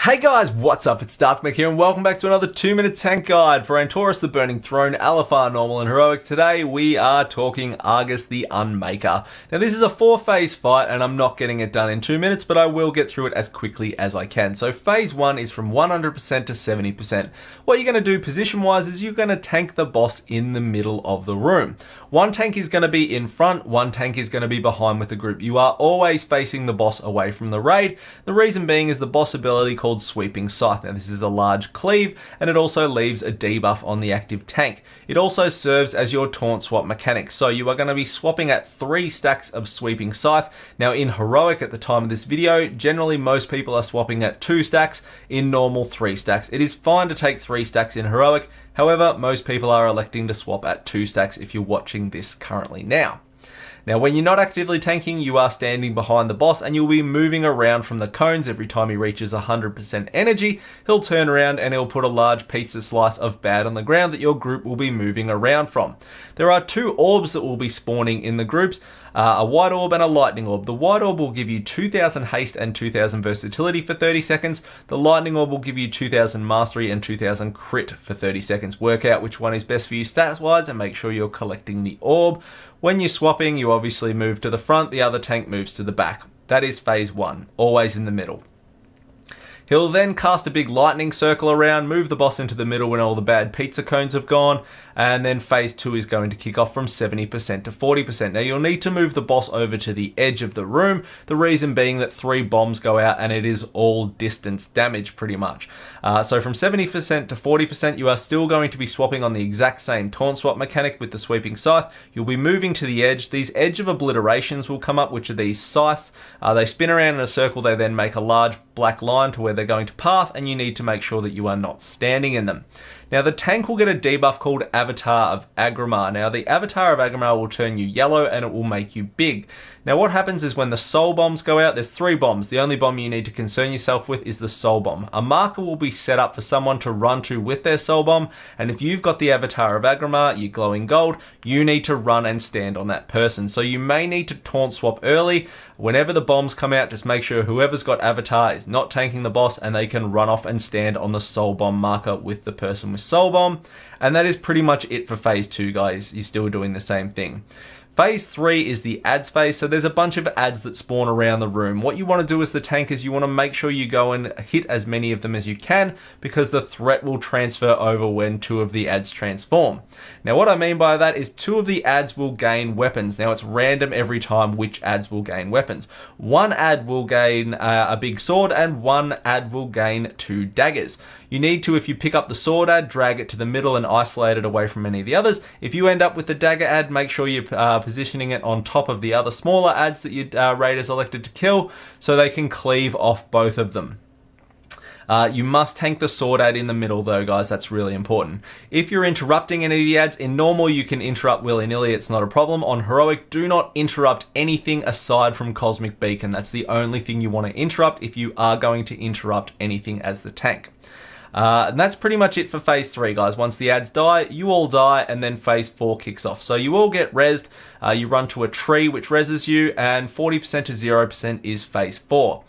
Hey guys, what's up? It's Unmaker here and welcome back to another 2-minute tank guide for Antorus the Burning Throne, LFR Normal and Heroic. Today we are talking Argus the Unmaker. Now this is a 4-phase fight and I'm not getting it done in 2 minutes, but I will get through it as quickly as I can. So phase 1 is from 100% to 70%. What you're going to do position wise is you're going to tank the boss in the middle of the room. One tank is going to be in front, one tank is going to be behind with the group. You are always facing the boss away from the raid. The reason being is the boss ability called Sweeping Scythe. Now this is a large cleave and it also leaves a debuff on the active tank. It also serves as your taunt swap mechanic. So you are going to be swapping at 3 stacks of Sweeping Scythe. Now in Heroic at the time of this video, generally most people are swapping at 2 stacks, in normal 3 stacks. It is fine to take 3 stacks in Heroic. However, most people are electing to swap at 2 stacks if you're watching this currently now. Now, when you're not actively tanking, you are standing behind the boss and you'll be moving around from the cones. Every time he reaches 100% energy, he'll turn around and he'll put a large pizza slice of bad on the ground that your group will be moving around from. There are 2 orbs that will be spawning in the groups, a white orb and a lightning orb. The white orb will give you 2000 haste and 2000 versatility for 30 seconds. The lightning orb will give you 2000 mastery and 2000 crit for 30 seconds. Work out which one is best for you stats wise and make sure you're collecting the orb. When you're swapping, you obviously move to the front, the other tank moves to the back. That is phase 1, always in the middle. He'll then cast a big lightning circle around, move the boss into the middle when all the bad pizza cones have gone, and then phase 2 is going to kick off from 70% to 40%. Now you'll need to move the boss over to the edge of the room, the reason being that 3 bombs go out and it is all distance damage pretty much. So from 70% to 40% you are still going to be swapping on the exact same taunt swap mechanic with the Sweeping Scythe. You'll be moving to the edge. These edge of obliterations will come up, which are these scythes. They spin around in a circle, they then make a large black line to where they're going to path, and you need to make sure that you are not standing in them. Now the tank will get a debuff called Avatar of Agrimar. Now the Avatar of Agrimar will turn you yellow and it will make you big. Now what happens is when the soul bombs go out, there's 3 bombs. The only bomb you need to concern yourself with is the soul bomb. A marker will be set up for someone to run to with their soul bomb, and if you've got the Avatar of Agrimar, you glowing gold, you need to run and stand on that person. So you may need to taunt swap early. Whenever the bombs come out, just make sure whoever's got Avatar is not tanking the boss and they can run off and stand on the soul bomb marker with the person with soul bomb. And that is pretty much it for phase 2, guys. You're still doing the same thing. Phase 3 is the ads phase, so there's a bunch of ads that spawn around the room. What you want to do as the tank is you want to make sure you go and hit as many of them as you can, because the threat will transfer over when 2 of the ads transform. Now what I mean by that is 2 of the ads will gain weapons. Now it's random every time which ads will gain weapons. 1 ad will gain a big sword and 1 ad will gain 2 daggers. You need to, if you pick up the sword ad, drag it to the middle and isolate it away from any of the others. If you end up with the dagger ad, make sure you're positioning it on top of the other smaller ads that your raiders elected to kill, so they can cleave off both of them. You must tank the sword ad in the middle though, guys. That's really important. If you're interrupting any of the ads, in normal you can interrupt willy-nilly, it's not a problem. On Heroic, do not interrupt anything aside from Cosmic Beacon. That's the only thing you want to interrupt if you are going to interrupt anything as the tank. And that's pretty much it for phase 3, guys. Once the ads die, you all die, and then phase 4 kicks off. So you all get rezzed, you run to a tree which rezzes you, and 40% to 0% is phase 4.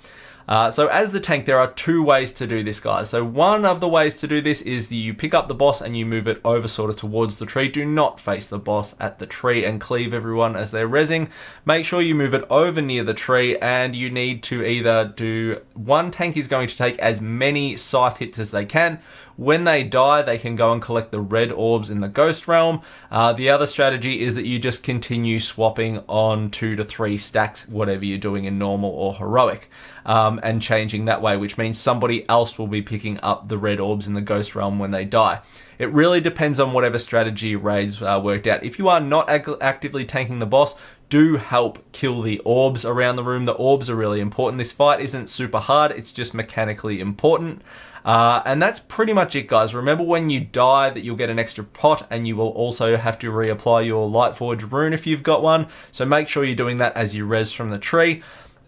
So as the tank, there are 2 ways to do this, guys. So one of the ways to do this is you pick up the boss and you move it over sort of towards the tree. Do not face the boss at the tree and cleave everyone as they're rezzing. Make sure you move it over near the tree, and you need to either do, one tank is going to take as many scythe hits as they can. When they die, they can go and collect the red orbs in the ghost realm. The other strategy is that you just continue swapping on 2 to 3 stacks, whatever you're doing in normal or heroic. And changing that way, which means somebody else will be picking up the red orbs in the ghost realm when they die. It really depends on whatever strategy raids worked out. If you are not actively tanking the boss, do help kill the orbs around the room. The orbs are really important. This fight isn't super hard, it's just mechanically important. And that's pretty much it, guys. Remember when you die that you'll get an extra pot, and you will also have to reapply your Lightforge rune if you've got one. So make sure you're doing that as you res from the tree.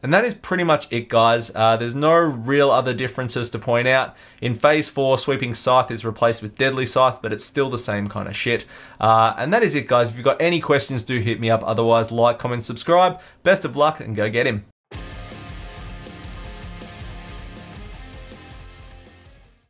And that is pretty much it, guys. There's no real other differences to point out. In phase 4, Sweeping Scythe is replaced with Deadly Scythe, but it's still the same kind of shit. And that is it, guys. If you've got any questions, do hit me up. Otherwise, like, comment, subscribe. Best of luck, and go get him.